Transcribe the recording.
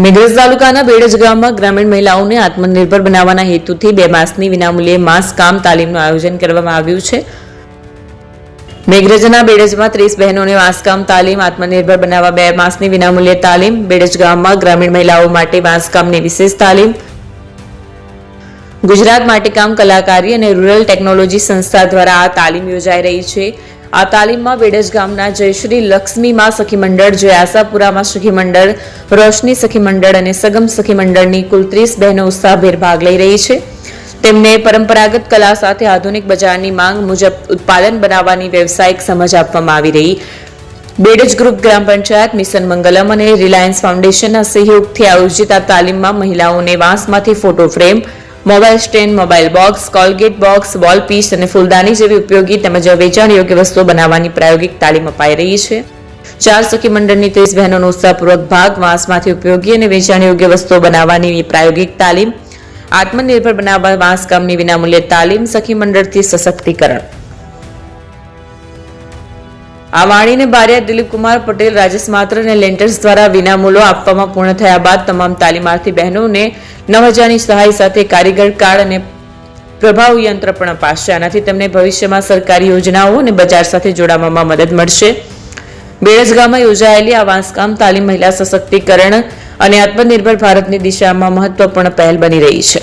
મેઘરજ તાલુકાના બેડજ ગામમાં ગ્રામીણ મહિલાઓને આત્મનિર્ભર બનાવવાના હેતુથી 2 માસની વિનામૂલ્યે માસ કામ તાલીમનું આયોજન કરવામાં આવ્યું છે। મેઘરજના બેડજમાં 30 બહેનોને માસકામ તાલીમ, આત્મનિર્ભર બનાવવા 2 માસની વિનામૂલ્યે તાલીમ, બેડજ ગામમાં ગ્રામીણ મહિલાઓ માટે માસકામની વિશેષ તાલીમ, ગુજરાત માટીકામ કલાકારી અને રૂરલ ટેકનોલોજી સંસ્થા દ્વારા આ તાલીમ યોજાઈ રહી છે। આ તાલીમમાં બેડજ ગામના જયશ્રી લક્ષ્મીમાં સખી મંડળ, જય આશાપુરામાં સખી મંડળ, રોશની સખી મંડળ અને સગમ સખી મંડળની કુલ 30 બહેનો ઉત્સાહભેર ભાગ લઈ રહી છે। તેમને પરંપરાગત કલા સાથે આધુનિક બજારની માંગ મુજબ ઉત્પાદન બનાવવાની વ્યવસાયિક સમજ આપવામાં આવી રહી। બેડજ ગ્રુપ, ગ્રામ પંચાયત, મિશન મંગલમ અને રિલાયન્સ ફાઉન્ડેશનના સહયોગથી આયોજિત આ તાલીમમાં મહિલાઓને વાંસમાંથી photo frame, mobile stand, mobile box, Colgate box, wall piece અને ફૂલદાની જેવી ઉપયોગી તેમજ વેચાણ યોગ્ય વસ્તુઓ બનાવવાની પ્રાયોગિક તાલીમ અપાઈ રહી છે। 4 સખી મંડળની 30 બહેનોનો ઉત્સાહપૂર્વક ભાગ, વાંસમાંથી ઉપયોગી અને વેચાણ યોગ્ય વસ્તુઓ બનાવવાની પ્રાયોગિક તાલીમ, આત્મનિર્ભર બનાવવા વાંસકામની વિનામૂલ્યે તાલીમ, સખી મંડળથી સશક્તિકરણ। આ વાણીને બારિયા દિલીપકુમાર પટેલ, રાજેશ માત્ર અને લેન્ટર્સ દ્વારા વિનામૂલ્યો આપવામાં પૂર્ણ થયા બાદ તમામ તાલીમાર્થી બહેનોને 9,000ની સહાય સાથે કારીગર કાર્ડ અને પ્રભાવ યંત્ર પણ અપાશે। આનાથી તેમને ભવિષ્યમાં સરકારી યોજનાઓ અને બજાર સાથે જોડાવામાં મદદ મળશે। બેડજ ગામમાં યોજાયેલી આ વાંસકામ તાલીમ મહિલા સશક્તિકરણ અને આત્મનિર્ભર ભારતની દિશામાં મહત્વપૂર્ણ પહેલ બની રહી છે।